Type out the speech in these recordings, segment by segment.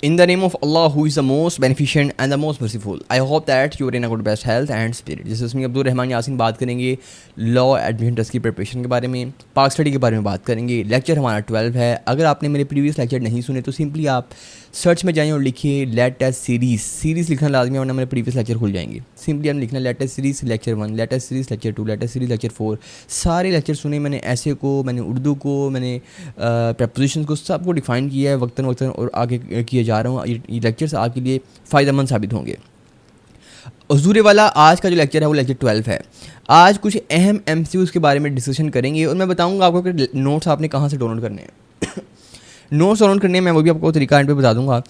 In the name of Allah, who is the most beneficent and the most merciful, I hope that you are in a good best health and spirit. जैसे उसमें अब्दुल रहमान यासीन बात करेंगे law admission test की preparation के बारे में, पाक study के बारे में बात करेंगे। लेक्चर हमारा 12 है। अगर आपने मेरे प्रीवियस लेक्चर नहीं सुने तो सिंपली आप सर्च में जाएँ और लिखिए लेट टेस्ट सीरीज़ लिखना लाजमी है, वरना मेरे प्रीवियस लेक्चर खुल जाएंगे। सिंपली हमने लिखना latest series lecture 1, latest series lecture 2, latest series lecture 4। सारे लेक्चर सुने मैंने, ऐसे को मैंने, उर्दू को मैंने, प्रपोजिशन को सबको डिफ़ाइन किया है वक्तन वक्तन और आगे किए जा रहा हूँ। ये लेक्चर्स आपके लिए फ़ायदेमंद साबित होंगे। हुज़ूर वाला आज का जो लेक्चर है वो लेक्चर 12 है। आज कुछ अहम MCQs के बारे में डिस्कशन करेंगे और मैं बताऊंगा आपको कि नोट्स आपने कहाँ से डाउनलोड करने हैं। नोट्स डाउनलोड करने में मैं वो भी आपको तरीका एंड पे बता दूंगा।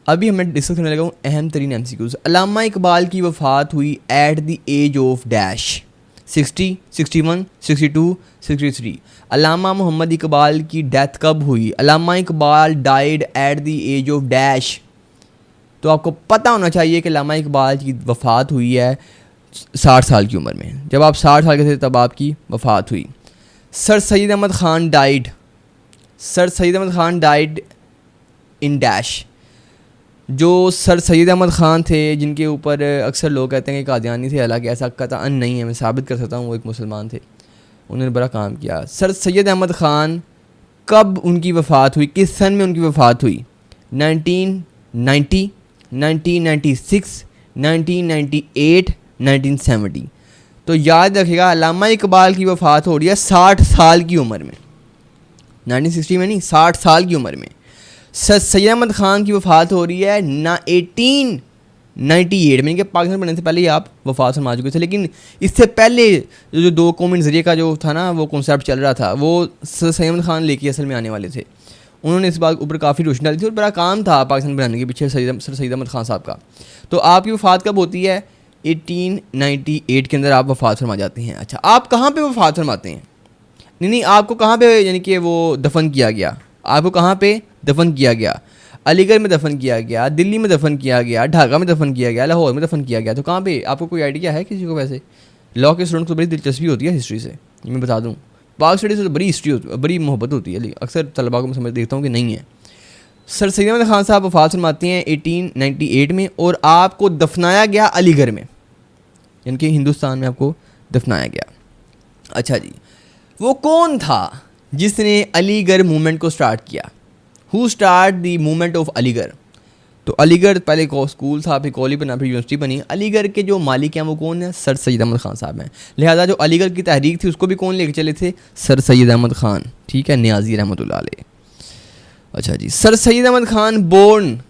अभी मैं डिस्कस करने लगा हूँ अहम तरीन MCQs। अल्लामा इकबाल की वफ़ात हुई at the age of dash 60, 61, 62, 63। Allama Muhammad Iqbal की डेथ कब हुई? Allama Iqbal died at the age of dash. तो आपको पता होना चाहिए कि अल्लामा इकबाल की वफ़ात हुई है 60 साल की उम्र में। जब आप 60 साल के थे तब आपकी वफ़ात हुई। Sir Syed Ahmad Khan died, sir Syed Ahmad Khan died in dash. जो सर सैयद अहमद ख़ान थे जिनके ऊपर अक्सर लोग कहते हैं कि कादियानी थे, हालांकि ऐसा कतअन नहीं है, मैं साबित कर सकता हूँ वो एक मुसलमान थे, उन्होंने बड़ा काम किया। सर सैयद अहमद ख़ान कब उनकी वफ़ात हुई, किस सन में उनकी वफ़ात हुई? 1990, 1996, 1998, 1970। तो याद रखिएगा अल्लामा इकबाल की वफ़ात हो रही है 60 साल की उम्र में, 1960 में नहीं, 60 साल की उम्र में। सर सैयद अहमद ख़ान की वफ़ात हो रही है 1898 में, कि पाकिस्तान बनने से पहले ही आप वफ़ात फरमा चुके थे। लेकिन इससे पहले जो दो कौमी नज़रिए का जो था ना वो कॉन्सेप्ट चल रहा था, वो सर सैयद अहमद ख़ान लेके असल में आने वाले थे। उन्होंने इस बात ऊपर काफ़ी रोशनी डाली थी और बड़ा काम था पाकिस्तान बनाने के पीछे सर सैयद अहमद ख़ान साहब का। तो आपकी वफ़ात कब होती है? 1898 के अंदर आप वफ़ात फरमा जाते हैं। अच्छा, आप कहाँ पे वफ़ात फरमाते हैं? नहीं, आपको कहाँ पे यानी कि वो दफन किया गया? आपको कहाँ पे दफन किया गया? अलीगढ़ में दफन किया गया, दिल्ली में दफन किया गया, ढाका में दफन किया गया, लाहौर में दफन किया गया। तो कहाँ पे? आपको कोई आइडिया है किसी को? वैसे लॉ के स्टूडेंट को बड़ी दिलचस्पी होती है हिस्ट्री से, मैं बता दूँ। पाक स्टडी से तो बड़ी हिस्ट्री होती है, बड़ी मोहब्बत होती है, अक्सर तलबा को मैं समझ देखता हूँ कि नहीं है। सर सैयद अहमद ख़ान साहब वफ़ात फरमाते हैं 1898 में और आपको दफनाया गया अलीगढ़ में, यानी कि हिंदुस्तान में आपको दफनाया गया। अच्छा जी, वो कौन था जिसने अलीगढ़ मूवमेंट को स्टार्ट किया? Who start the movement of Aligarh? तो अलीगढ़ पहले स्कूल था, फिर कॉलेज बना, फिर यूनिवर्सिटी बनी। अलीगढ़ के जो मालिक हैं वो कौन है? सर सैयद अहमद ख़ान साहब हैं। लिहाजा जो अलीगढ़ की तहरीक थी उसको भी कौन लेके चले थे? सर सैयद अहमद ख़ान, ठीक है, नियाज़ी रहमतुल्लाह अलैह। अच्छा जी, sir Syed Ahmad Khan born,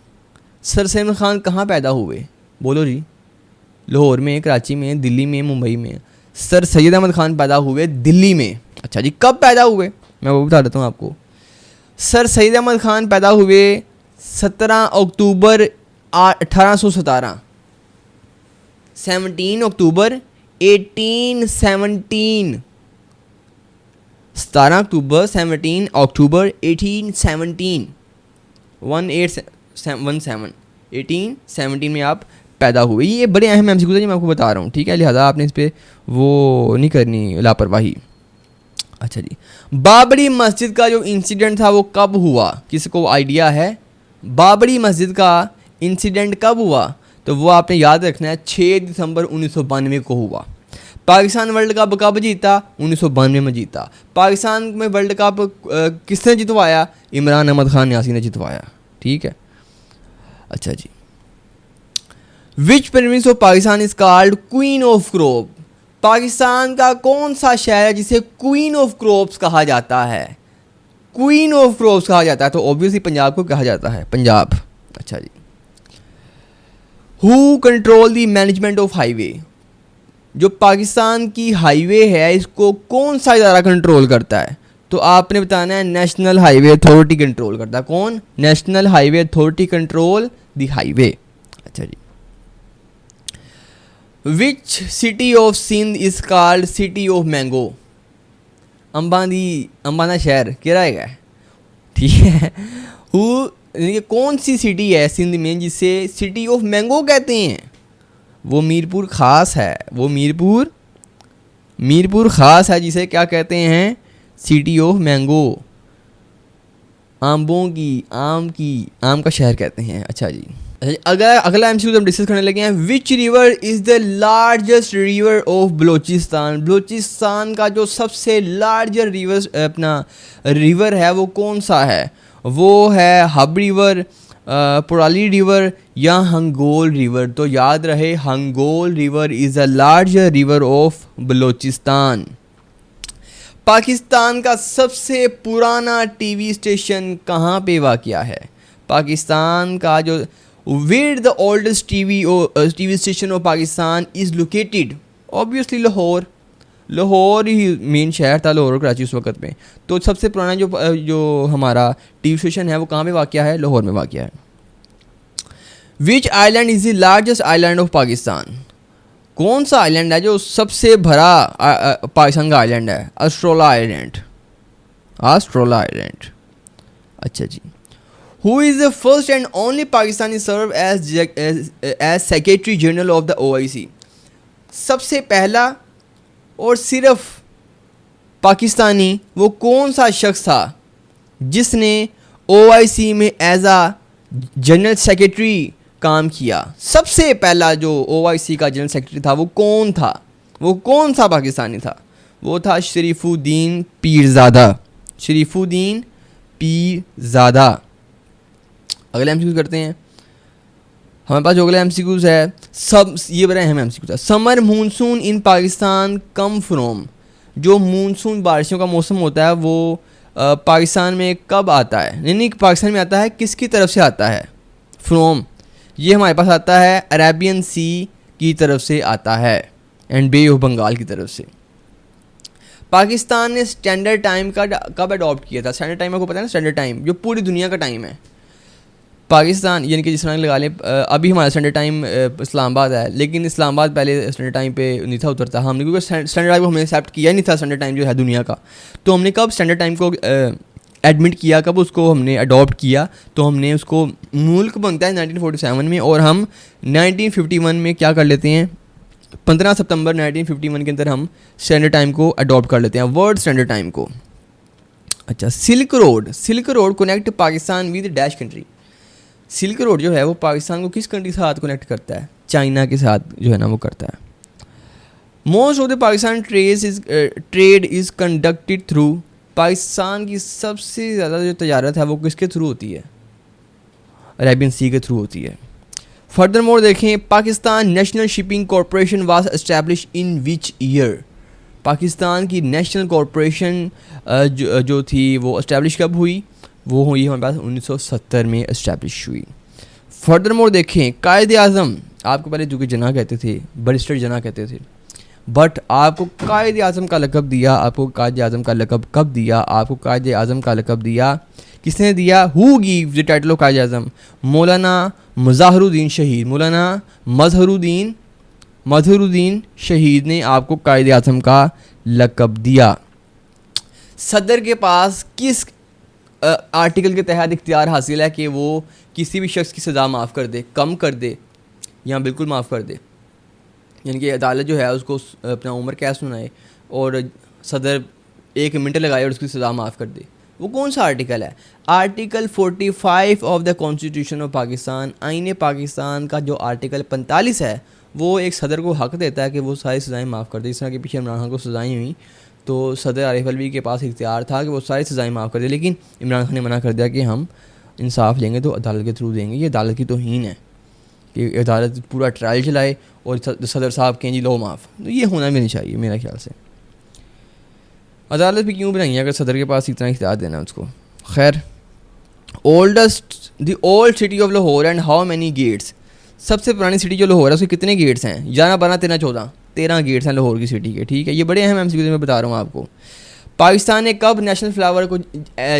sir Syed Ahmad Khan कहाँ पैदा हुए? बोलो जी। लाहौर में, कराची में, दिल्ली में, मुंबई में। सर सैयद अहमद ख़ान पैदा हुए दिल्ली में। अच्छा जी, कब पैदा हुए? मैं वो बता देता हूँ आपको। सर सैयद अहमद ख़ान पैदा हुए 17 अक्टूबर 1817, 17 अक्टूबर 1817, 17 अक्टूबर 17 अक्टूबर 1817, 1817, 1817 में आप पैदा हुए। ये बड़े अहम MCQ है, मैं आपको बता रहा हूँ, ठीक है, लिहाजा आपने इस पर वो नहीं करनी लापरवाही। अच्छा जी, बाबरी मस्जिद का जो इंसिडेंट था वो कब हुआ? किसी को आइडिया है? बाबरी मस्जिद का इंसिडेंट कब हुआ? तो वो आपने याद रखना है 6 दिसंबर 1992 को हुआ। पाकिस्तान वर्ल्ड कप कब जीता? 1992 में जीता। पाकिस्तान में वर्ल्ड कप किसने जितवाया? इमरान अहमद ख़ान यासी ने जितवाया, ठीक है। अच्छा जी, which province of Pakistan is called queen of crop? Pakistan का कौन सा शहर है जिसे क्वीन ऑफ क्रॉप्स कहा जाता है? क्वीन ऑफ क्रॉप्स कहा जाता है तो ऑब्वियसली पंजाब को कहा जाता है, पंजाब। अच्छा जी, who control the management of highway? जो पाकिस्तान की हाईवे है इसको कौन सा इदारा कंट्रोल करता है? तो आपने बताना है नेशनल हाईवे अथॉरिटी कंट्रोल करता है। कौन? National highway authority control the highway. अच्छा जी, which city of Sindh is called city of mango? अंबाना शहर केड़ा है, ठीक है। कौन सी सिटी है सिंध में जिसे सिटी ऑफ मैंगो कहते हैं? वो मीरपुर ख़ास है, वो मीरपुर ख़ास है जिसे क्या कहते हैं? City of mango. आम का शहर कहते हैं। अच्छा जी। अगला एमसीक्यू हम डिस्कस करने लगे हैं। Which river is the largest river of Balochistan? Balochistan का जो सबसे लार्जर रिवर है वो कौन सा है? वो है हब रिवर, पुराली रिवर या हंगोल रिवर? तो याद रहे, Hingol river is the larger river of Balochistan. Pakistan का सबसे पुराना टीवी स्टेशन कहाँ पे वाक़या है? पाकिस्तान का जो where the oldest TV station of Pakistan is located? Obviously Lahore ही मेन शहर था, लाहौर और कराची उस वक्त में। तो सबसे पुराना जो हमारा टीवी स्टेशन है वो कहाँ पे वाक़या है? लाहौर में वाक़या है। Which island is the largest island of Pakistan? कौन सा आइलैंड है जो सबसे बड़ा पाकिस्तान का आइलैंड है? अस्ट्रोला आइलैंड। अच्छा जी। Who is the first and only Pakistani served as Secretary General of the OIC? सबसे पहला और सिर्फ पाकिस्तानी वो कौन सा शख्स था जिसने OIC में एज आ जनरल सेक्रेटरी काम किया? सबसे पहला जो OIC का जनरल सेक्रेटरी था वो कौन था? वो कौन सा पाकिस्तानी था? वो था शरीफुद्दीन पीरज़ादा। अगले एमसीक्यू करते हैं। हमारे पास जो अगला एमसीक्यूज है सब ये बड़े अहम एमसीक्यूज है। Summer monsoon in Pakistan come from? जो मानसून बारिशों का मौसम होता है वो पाकिस्तान में कब आता है? यानी पाकिस्तान में आता है किसकी तरफ से आता है? फ्रॉम ये हमारे पास आता है अरेबियन सी की तरफ से आता है एंड बे ऑफ बंगाल की तरफ से। पाकिस्तान ने स्टैंडर्ड टाइम का कब अडॉप्ट किया था? स्टैंडर्ड टाइम आपको पता है ना, स्टैंडर्ड टाइम जो पूरी दुनिया का टाइम है। पाकिस्तान यानी कि जिस तरह लगा लें अभी हमारा स्टैंडर्ड टाइम इस्लामाबाद है, लेकिन इस्लामाबाद पहले स्टैंडर्ड टाइम पे नहीं था उतरता। हमने क्योंकि स्टैंडर्ड टाइम को हमने एक्सेप्ट किया नहीं था, स्टैंडर्ड टाइम जो है दुनिया का। तो हमने कब स्टैंडर्ड टाइम को एडमिट किया, कब उसको हमने अडॉप्ट किया? तो हमने उसको मुल्क बनता है 1947 में, और हम 1951 में क्या कर लेते हैं? 15 सितंबर 1951 के अंदर हम स्टैंडर्ड टाइम को अडॉप्ट कर लेते हैं, वर्ल्ड स्टैंडर्ड टाइम को। अच्छा, silk road connect Pakistan with dash country? Silk road जो है वो पाकिस्तान को किस कंट्री के साथ कनेक्ट करता है? चाइना के साथ जो है ना वो करता है। Most of the Pakistan trade is conducted through? Pakistan की सबसे ज़्यादा जो तजारत है वो किसके थ्रू होती है? अरेबियन सी के थ्रू होती है। फर्दर मोर देखें, Pakistan national shipping corporation was establish in which year? Pakistan की नेशनल कॉरपोरेशन जो थी वो एस्टैब्लिश कब हुई? वो हुई हमारे पास 1970 में एस्टैब्लिश हुई। फर्दर मोर देखें, कायद आज़म आपको पहले जो कि जना कहते थे, बैरिस्टर जना कहते थे, बट आपको कायद आज़म का लक़ब दिया। आपको कायद आज़म का लक़ब कब दिया? आपको कायद आज़म का लक़ब दिया, किसने दिया? Who give the title of Quaid Azam? Maulana Mazharuddin शहीद। मौलाना मज़हरुद्दीन शहीद ने आपको कायद आज़म का लक़ब दिया। सदर के पास किस आर्टिकल के तहत इख्तियार हासिल है कि वो किसी भी शख्स की सज़ा माफ़ कर दे, कम कर दे या बिल्कुल माफ़ कर दे? यानी कि अदालत जो है उसको अपना उम्र कैद सुनाए और सदर 1 मिनट लगाए और उसकी सज़ा माफ़ कर दे। वो कौन सा आर्टिकल है? Article 45 of the constitution of Pakistan. आईन पाकिस्तान का जो आर्टिकल 45 है वो एक सदर को हक़ देता है कि वो सारी सज़ाएँ माफ़ कर दे। जिस तरह कि पीछे इमरान खान को सज़ाएँ हुई तो सदर आरिफ अलवी के पास इख्तियार था कि वो सारी सज़ाएँ माफ़ कर दे, लेकिन इमरान खान ने मना कर दिया कि हम इंसाफ लेंगे तो अदालत के थ्रू देंगे। ये अदालत की तौहीन है कि अदालत पूरा ट्रायल चलाए और सदर साहब कहें जी लो माफ़। तो ये होना भी नहीं चाहिए मेरे ख्याल से। अदालत भी क्यों बनाई अगर सदर के पास इतना इख्तियार देना उसको। खैर, the old city of Lahore and how many gates? सबसे पुरानी सिटी जो लाहौर है उसके कितने गेट्स हैं? 11, 12, 13, 14, 13 गेट्स हैं लाहौर की सिटी के। ठीक है, ये बड़े अहम एमसीक्यू मैं बता रहा हूँ आपको। पाकिस्तान ने कब नेशनल फ्लावर को,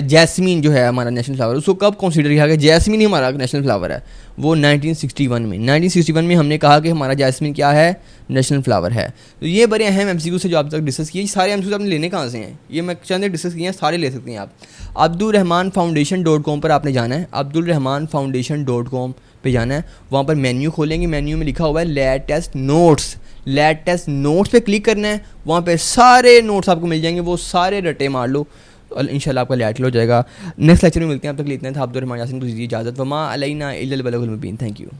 जैस्मीन जो है हमारा नेशनल फ्लावर, उसको कब कंसीडर किया गया? जैस्मीन ही हमारा नेशनल फ्लावर है। वो 1961 में। 1961 में हमने कहा कि हमारा जैस्मीन क्या है? नेशनल फ्लावर है। तो ये बड़े अहम एमसीक्यू से जो आप तक डिस्कस किए, सारे एमसीक्यू आपने लेने कहाँ से हैं? ये मैं चंद डिस्कस किए हैं, सारे ले सकते हैं आप। abdulrahmanfoundation.com पर आपने जाना है, abdulrahmanfoundation.com पे जाना है। वहाँ पर मेन्यू खोलेंगे, मेन्यू में लिखा हुआ है लेटेस्ट नोट्स पे क्लिक करना है। वहाँ पे सारे नोट्स आपको मिल जाएंगे, वो सारे रटे मार लो। और इंशाल्लाह आपका लाइट हो जाएगा। नेक्स्ट लेक्चर में मिलते हैं, अब तक इतना था। अब्दुर्रहमान यासीन को दीजिए इजाज़त। वमा अलैना इल्लल बलागुल मुबीन। Thank you.